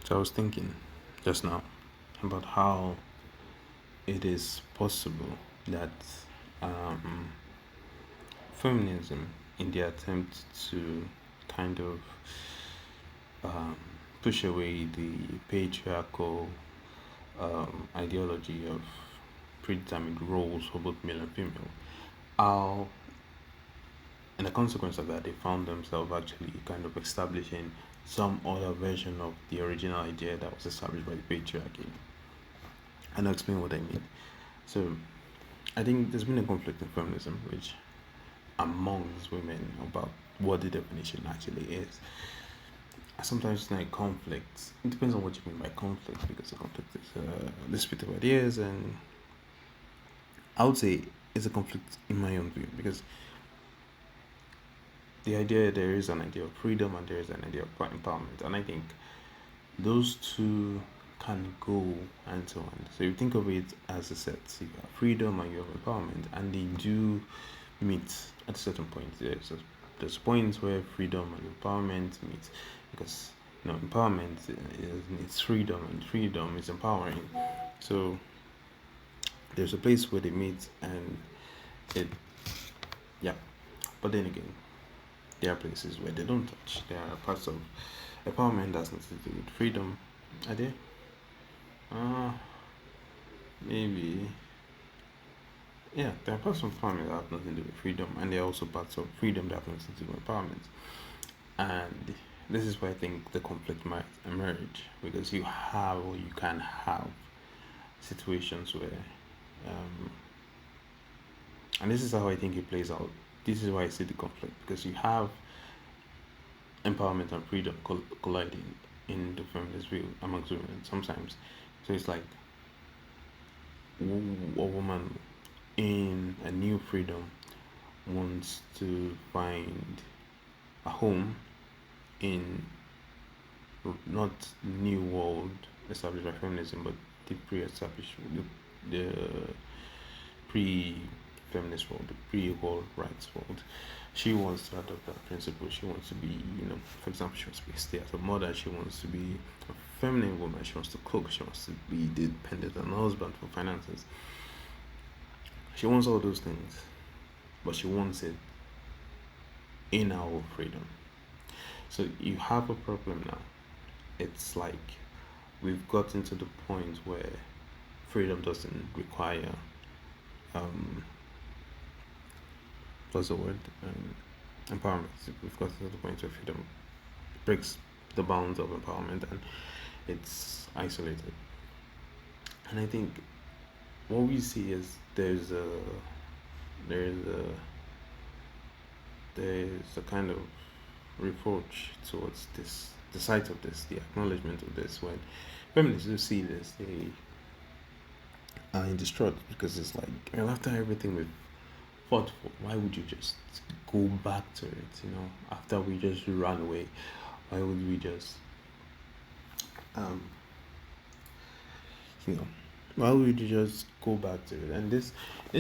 So I was thinking just now about how it is possible that um, feminism, in the attempt to kind of um, push away the patriarchal ideology of predetermined roles for both male and female, how, and the consequence of that, they found themselves actually kind of establishing some other version of the original idea that was established by the patriarchy. And I'll explain what I mean. So, I think there's been a conflict in feminism, which amongst women about what the definition actually is. Sometimes like conflict. It depends on what you mean by conflict, because the conflict is a dispute of ideas, and I would say it's a conflict in my own view, because there is an idea of freedom and there is an idea of empowerment, and I think those two can go and so on. So you think of it as a set. So you have freedom and you have empowerment, and they do meet at a certain point. There's points where freedom and empowerment meet, because empowerment needs freedom, and freedom is empowering. So there's a place where they meet, and it, yeah. But then again, there are places where they don't touch. There are parts of empowerment that's nothing to do with freedom. Are there? Uh, Maybe. Yeah, there are parts of empowerment that have nothing to do with freedom, and there are also parts of freedom that have nothing to do with empowerment. And this is where I think the conflict might emerge, because you have, or you can have, situations where, um, and this is how I think it plays out. This is why I see the conflict, because you have empowerment and freedom colliding in the feminist view amongst women sometimes. So it's like a woman in a new freedom wants to find a home in not new world established by feminism, but the pre-established, the pre-feminist world, the pre-equal rights world. She wants to adopt that principle. She wants to be, for example, she wants to be a stay-at-home mother. She wants to be a feminine woman. She wants to cook. She wants to be dependent on her husband for finances. She wants all those things, but she wants it in our freedom. So you have a problem now. It's like we've gotten to the point where freedom doesn't require what's the word, empowerment. We've gotten to the point where freedom breaks the bounds of empowerment, and it's isolated. And I think what we see is there's a there's a kind of reproach towards this, the sight of this, the acknowledgement of this. When feminists do see this, they are in distraught, because it's like, well, after everything we've fought for, why would you just go back to it? After we just ran away, why would we just, um, you know, why would you just go back to it? And this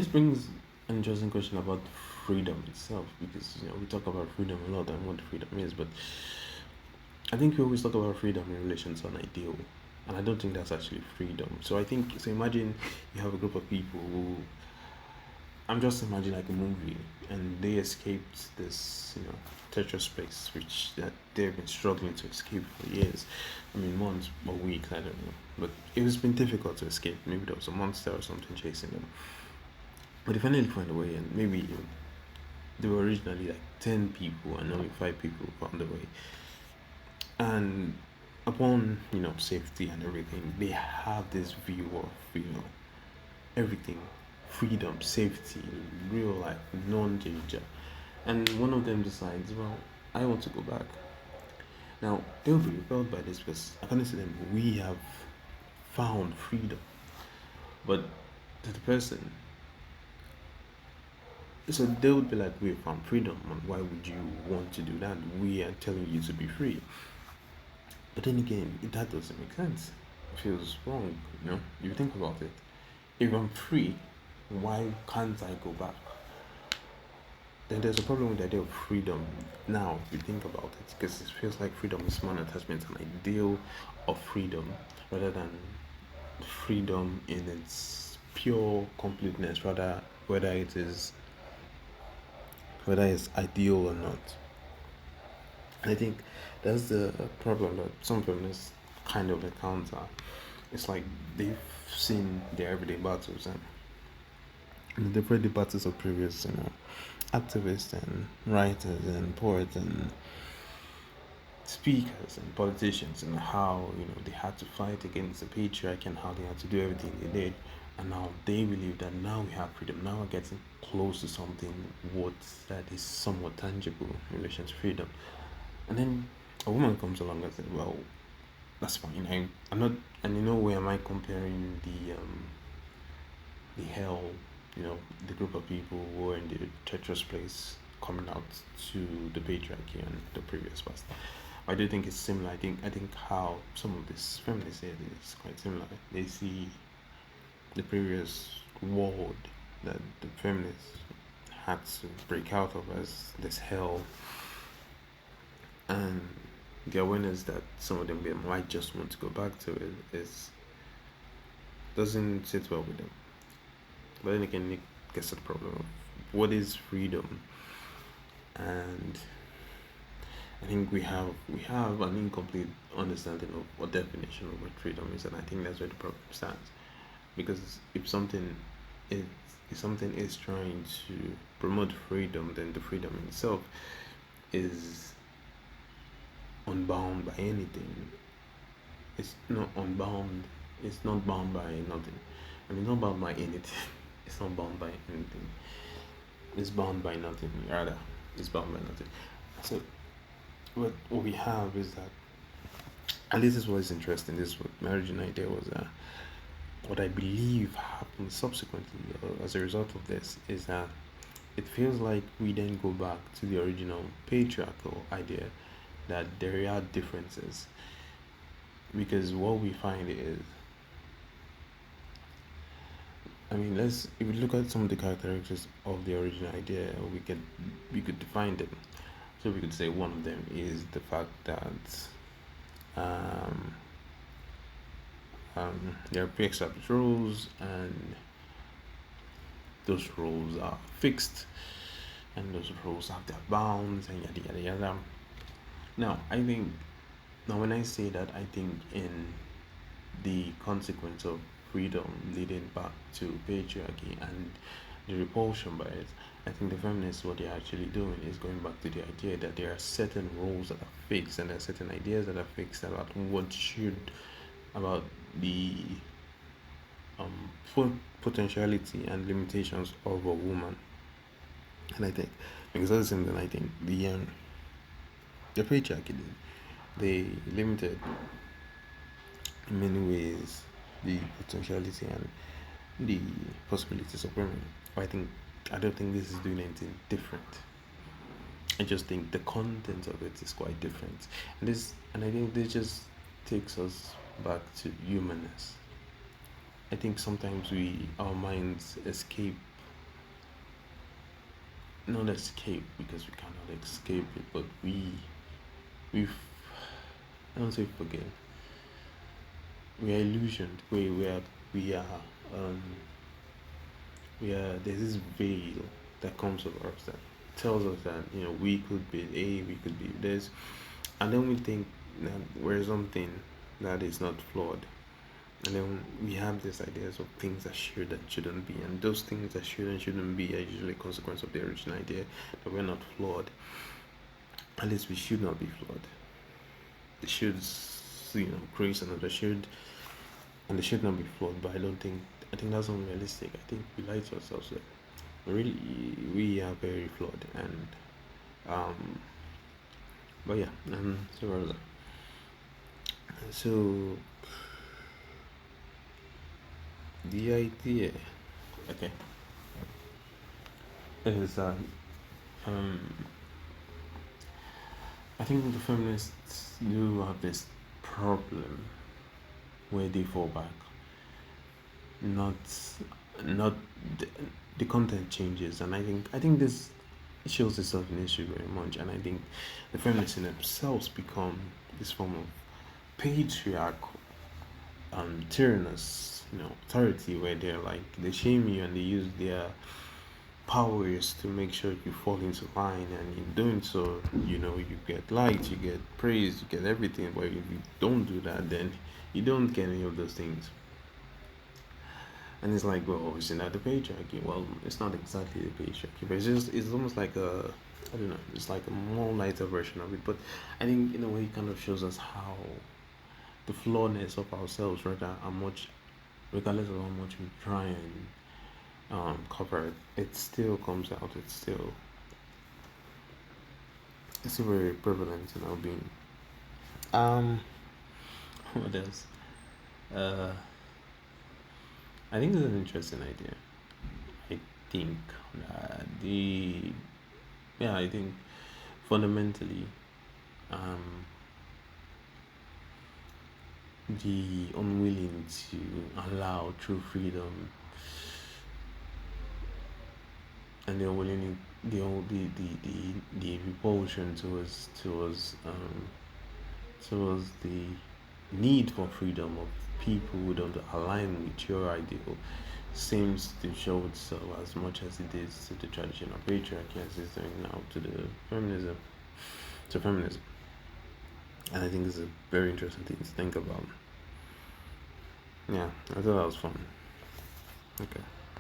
brings an interesting question about freedom itself, because we talk about freedom a lot and what freedom is, but I think we always talk about freedom in relation to an ideal, and I don't think that's actually freedom. So I think, so imagine you have a group of people who, I'm just imagining like a movie, and they escaped this, Tetris space, which that they've been struggling to escape for years. I mean, months or weeks, I don't know. But it has been difficult to escape. Maybe there was a monster or something chasing them. But they finally found a way, and maybe there were originally like 10 people, and only 5 people found a way. And upon, safety and everything, they have this view of, everything, freedom, safety, real life, non-danger. And one of them decides, well, I want to go back. Now, they'll be repelled by this, because according to them, we have found freedom. But to the person, so they would be like, we have found freedom, and why would you want to do that? We are telling you to be free. But then again, that doesn't make sense. It feels wrong, You think about it. If I'm free, why can't I go back? then there's a problem with the idea of freedom. Now, if you think about it, because it feels like freedom is more an attachment, an ideal of freedom, rather than freedom in its pure completeness, rather whether it is whether it's ideal or not. And I think that's the problem that some feminists kind of encounter. It's like they've seen their everyday battles and they've read the battles of previous, activists and writers and poets and speakers and politicians, and how they had to fight against the patriarchy and how they had to do everything they did, and now they believe that now we have freedom, now we're getting close to something what that is somewhat tangible in relation to freedom. And then a woman comes along and says, well, that's fine. I'm not, and where am I comparing the hell, the group of people who were in the treacherous place coming out to the patriarchy and the previous past. I do think it's similar. I think how some of these feminists say it is quite similar. They see the previous world that the feminists had to break out of as this hell, and the awareness that some of them might just want to go back to it is doesn't sit well with them. But then again, it gets to the problem of what is freedom, and I think we have an incomplete understanding of what definition of what freedom is, and I think that's where the problem stands. Because is if something is trying to promote freedom, then the freedom itself is unbound by anything. It's not unbound. It's not bound by nothing. I mean, not bound by anything. It's not bound by anything. It's bound by nothing. Rather, it's bound by nothing. So, what we have is that, and this is what is interesting. This is what my original idea was. What I believe happened subsequently, as a result of this, is that it feels like we then go back to the original patriarchal idea that there are differences, because what we find is, I mean, if we look at some of the characteristics of the original idea, we could define them. So we could say one of them is the fact that um, there are pre-established rules, and those rules are fixed, and those rules have their bounds, and yada yada yada. Now, when I say that, I think in the consequence of freedom leading back to patriarchy and the repulsion by it, I think the feminists, what they're actually doing is going back to the idea that there are certain rules that are fixed, and there are certain ideas that are fixed about about the potentiality and limitations of a woman. And I think, because that's the same thing, I think the patriarchy did. They limited in many ways the potentiality and the possibilities of women. I don't think this is doing anything different. I just think the content of it is quite different. And I think this just takes us back to humanness. I think sometimes our minds escape, not escape because we cannot escape it, but we I don't say forget. We are illusioned. Um there's this veil that comes over us that tells us that we could be we could be this, and then we think that we're something that is not flawed, and then we have these ideas of things that should and shouldn't be, and those things that should and shouldn't be are usually a consequence of the original idea that we're not flawed. At least we should not be flawed. The shoulds, create another should, and they should not be flawed. But I think that's unrealistic. I think we lie to ourselves there. Really, we are very flawed, and but yeah, so where was I? So the idea, okay, is that um I think the feminists do have this problem where they fall back. Not not the content changes, and I think this it shows itself in history very much, and I think the feminists in themselves become this form of patriarchal, tyrannous, authority, where they're like they shame you and they use their powers to make sure you fall into line, and in doing so, you get liked, you get praise, you get everything. But if you don't do that, then you don't get any of those things. And it's like, well, isn't that the patriarchy? Well, it's not exactly the patriarchy, but it's almost like a, I don't know, it's like a more lighter version of it. But I think in a way it kind of shows us how the flawedness of ourselves, rather, how much, regardless of how much we try and cover it, it still comes out. It's still very prevalent in our being. Um, what else? Uh, I think it's an interesting idea. I think the yeah, I think fundamentally, um, the unwilling to allow true freedom, and the unwilling, the repulsion towards the need for freedom of people who don't align with your ideal seems to show itself as much as it is to the traditional patriarchy, as it's doing now to the feminism. And I think it's a very interesting thing to think about. Yeah, I thought that was fun. Okay.